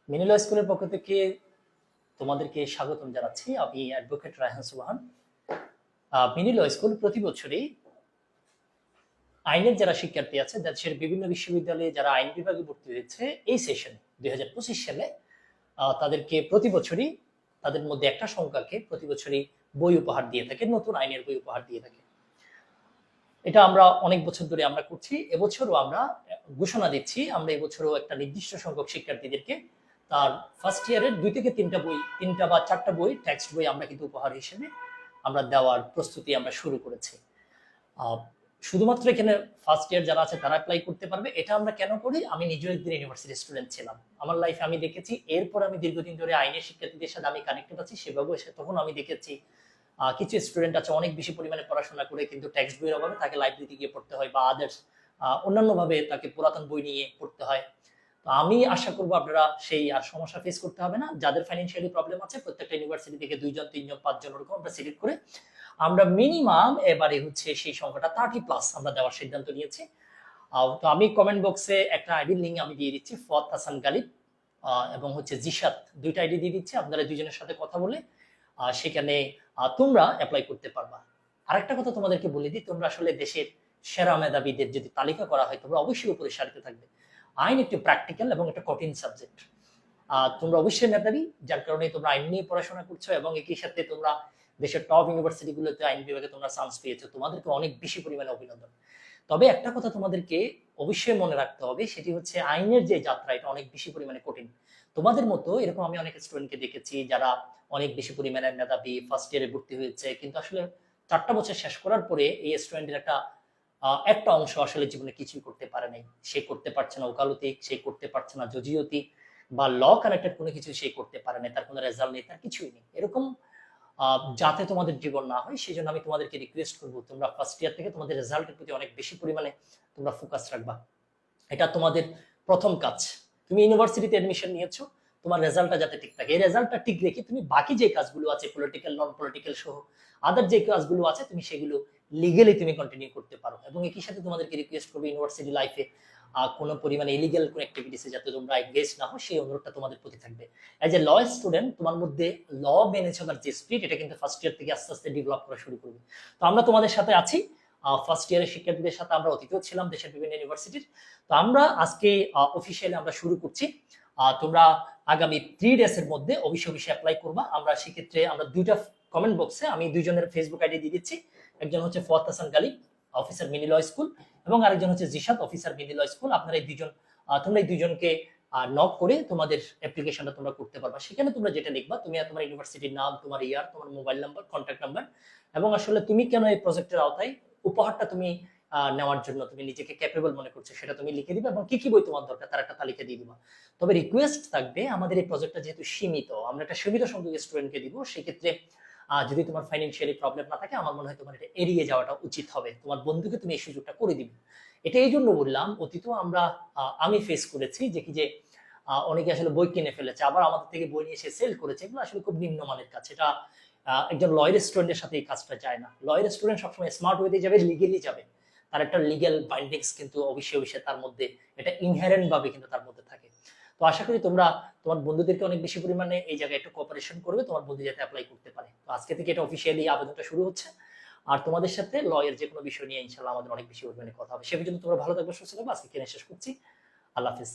Mini ল স্কুলের পক্ষ থেকে তোমাদেরকে স্বাগতম জানাচ্ছি। আমি অ্যাডভোকেট রায়হান সুবহান। মিনি ল স্কুল প্রতি বছরই আইনের যারা শিক্ষার্থী আছে দেশের বিভিন্ন বিশ্ববিদ্যালয়ে যারা আইন বিভাগে ভর্তি হয়েছে এই সেশনে 2025 সালে তাদেরকে প্রতি বছরই তাদের মধ্যে একটা সংখ্যাকে প্রতি বছরই বই উপহার দিয়ে থাকে, নতুন আইনের বই উপহার দিয়ে থাকে। এটা আমরা অনেক বছর ধরে আমরা করছি। এবছরও আমরা ঘোষণা দিচ্ছি, আমরা এবছরও একটা নির্দিষ্ট সংখ্যক শিক্ষার্থীদেরকে তার ফার্স্ট ইয়ারের 2 থেকে 3টা বই, 3টা বা 4টা বই, টেক্সট বই আমরা কিন্তু উপহার হিসেবে আমরা দেওয়ার প্রস্তুতি আমরা শুরু করেছি। শুধুমাত্র এখানে ফার্স্ট ইয়ার যারা আছে তারা অ্যাপ্লাই করতে পারবে। এটা আমরা কেন করি? আমি নিজেও একদিন ইউনিভার্সিটি স্টুডেন্ট ছিলাম। আমার লাইফে আমি দেখেছি, এরপর আমি দীর্ঘদিন ধরে আইনের শিক্ষার্থীদের সাথে আমি কানেক্টেড আছি, সেভাবে এসে তখন আমি দেখেছি কিছু স্টুডেন্ট আছে অনেক বেশি পরিমাণে পড়াশোনা করে কিন্তু টেক্সট বইয়ের অভাবে তাকে লাইব্রেরিতে গিয়ে পড়তে হয় বা আদার্স অন্যান্য ভাবে তাকে পুরাতন বই নিয়ে পড়তে হয়। তো আমি আশা করবো আপনারা সেই আর সমস্যা ফেস করতে হবে না। যাদের ফাইন্যান্সিয়ালি প্রবলেম আছে প্রত্যেকটা ইউনিভার্সিটি থেকে 2 জন 3 জন 5 জন ওরকম আমরা সিলেক্ট করে আমরা মিনিমাম এবারে হচ্ছে সেই সংখ্যাটা 30+ আমরা দেওয়ার সিদ্ধান্ত নিয়েছি। তো আমি কমেন্ট বক্সে একটা আইডি লিঙ্ক আমি দিয়ে দিচ্ছি, ফত হাসান গালিব এবং হচ্ছে জিশাত, 2টা আইডি দিয়ে দিচ্ছি। আপনারা দুজনের সাথে কথা বলে সেখানে তোমরা অ্যাপ্লাই করতে পারবা। আরেকটা কথা তোমাদেরকে বলে দিই, তোমরা আসলে দেশের সেরা মেধাবীদের যদি তালিকা করা হয় তোমরা অবশ্যই উপরের সারিতে থাকবে। আইন একটি প্র্যাকটিক্যাল এবং একটা কঠিন সাবজেক্ট। তোমরা অবশ্যই মেধাবী, যার কারণে তোমরা আইন নিয়ে পড়াশোনা করছো এবং একই সাথে তোমরা দেশের টপ ইউনিভার্সিটিগুলোতে আইন বিভাগে তোমরা চান্স পেয়েছো, তোমাদেরকে অনেক বেশি পরিমাণে অভিনন্দন। তবে একটা কথা তোমাদেরকে অবশ্যই মনে রাখতে হবে, সেটি হচ্ছে আইনের যে যাত্রা এটা অনেক বেশি পরিমাণে কঠিন। তোমাদের মতো এরকম আমি অনেক স্টুডেন্টকে দেখেছি যারা অনেক বেশি পরিমাণে মেধাবী, ফার্স্ট ইয়ারে ভর্তি হয়েছে, কিন্তু আসলে 4টা বছর শেষ করার পরে এই স্টুডেন্টের একটা অংশ আসলে জীবনে কিছুই করতে পারে নাই। সে করতে পারছে না ওকালতি, সে করতে পারছে না জজিয়তি বা ল কানেক্টেড কোনো কিছু সে করতে পারে না, তার কোনো রেজাল্ট নেই, তার কিছুই নেই। এরকম যাতে তোমাদের জীবন না হয় সেই জন্য আমি তোমাদেরকে রিকোয়েস্ট করবো, তোমরা ফার্স্ট ইয়ার থেকে তোমাদের রেজাল্টের প্রতি অনেক বেশি পরিমাণে তোমরা ফোকাস রাখবা। এটা তোমাদের প্রথম কাজ। তুমি ইউনিভার্সিটিতে অ্যাডমিশন নিয়েছো, তোমার রেজাল্টটা যাতে ঠিক থাকে, এই রেজাল্টটা ঠিক রেখে তুমি বাকি যে কাজগুলো আছে পলিটিক্যাল নন পলিটিক্যাল সহ আদার যে কাজগুলো আছে তুমি সেগুলো লিগেলি তুমি কন্টিনিউ করতে পারো। এবং একই সাথে তোমাদেরকে রিকোয়েস্ট করবো ইউনিভার্সিটি লাইফে কোনো পরিমাণে ইলিগাল কোনো অ্যাক্টিভিটিসে যাতে তোমরা এনগেজ না হও সেই অনুরোধটা তোমাদের প্রতি থাকবে। এজ এ ল স্টুডেন্ট তোমার মধ্যে ল মেনে চলার যে স্পিরিট এটা কিন্তু ফার্স্ট ইয়ার থেকে আস্তে আস্তে ডেভেলপ করা শুরু করবে। তো আমরা তোমাদের সাথে আছি, ফার্স্ট ইয়ারের শিক্ষার্থীদের সাথে আমরা অতীতেও ছিলাম দেশের বিভিন্ন ইউনিভার্সিটির। তো আমরা আজকে অফিসিয়ালি আমরা শুরু করছি। তোমরা আগামী 3 ডেজ এর মধ্যে অবশ্যই অ্যাপ্লাই করবা। আমরা সেক্ষেত্রে আমরা 2টা কমেন্ট বক্সে আমি 2 জনের ফেসবুক আইডি দিয়ে দিচ্ছি। একজন হচ্ছে ফত Hasan Ghalib, officer mini law school, এবং আরেকজন হচ্ছে Jishad, officer mini law school. আপনারা এই 2 জন তোমরা এই 2 জনকে নক করে তোমাদের অ্যাপ্লিকেশনটা তোমরা করতে পারবা। সেখানে তোমরা যেটা লিখবা, তুমি তোমার ইউনিভার্সিটির নাম, তোমার ইয়ার, তোমার মোবাইল নাম্বার, কন্ট্যাক্ট নাম্বার এবং আসলে তুমি কেন এই প্রজেক্টের আওতায় উপহারটা তুমি নেওয়ার জন্য তুমি নিজেকে ক্যাপেবল মনে করছো সেটা তুমি লিখে দিবে এবং কি কি বই তোমার দরকার তার একটা তালিকা দিয়ে দিবা। তবে রিকোয়েস্ট থাকবে, আমাদের এই প্রজেক্টটা যেহেতু সীমিত, আমরা একটা সীমিত সংখ্যক স্টুডেন্টকে দিব, সেক্ষেত্রে যদি তোমার ফাইন্যান্সিয়ালি প্রবলেম না থাকে আমার মনে হয় তোমার এটা এড়িয়ে যাওয়াটা উচিত হবে। তোমার বন্ধুকে তুমি এই সুযোগটা করে দিবে। এটা এই জন্য বললাম, অতীতেও আমি ফেস করেছি যে কি যে অনেকে আসলে বই কিনে ফেলেছে, আবার আমাদের থেকে বই নিয়ে এসে সেল করেছে। এগুলো আসলে খুব নিম্নমানের কাজ। এটা একজন লয়ার স্টুডেন্টের সাথে এই কাজটা যায় না। লয়ার স্টুডেন্ট সবসময় স্মার্ট ওয়েতে যাবে, লিগেলি যাবে, তার একটা লিগ্যাল বাইন্ডিংস কিন্তু অবশ্যই তার মধ্যে এটা ইনহেরেন্ট ভাবে কিন্তু তার মধ্যে থাকে। তো আশা করি তোমরা তোমার বন্ধুদেরকে অনেক বেশি পরিমাণে এই জায়গায় একটু কোঅপারেশন করবে, তোমার বন্ধু যাতে অ্যাপ্লাই করতে পারে। তো আজকে থেকে এটা অফিসিয়ালি আবেদনটা শুরু হচ্ছে। আর তোমাদের সাথে লয়ের যে কোনো বিষয় নিয়ে ইনশাআল্লাহ আমাদের অনেক বেশি পরিমাণে কথা হবে। সে পর্যন্ত তোমরা ভালো থাকবে, সুস্থ থাকবে। আজকে এখানে শেষ করছি। আল্লাহ হাফেজ।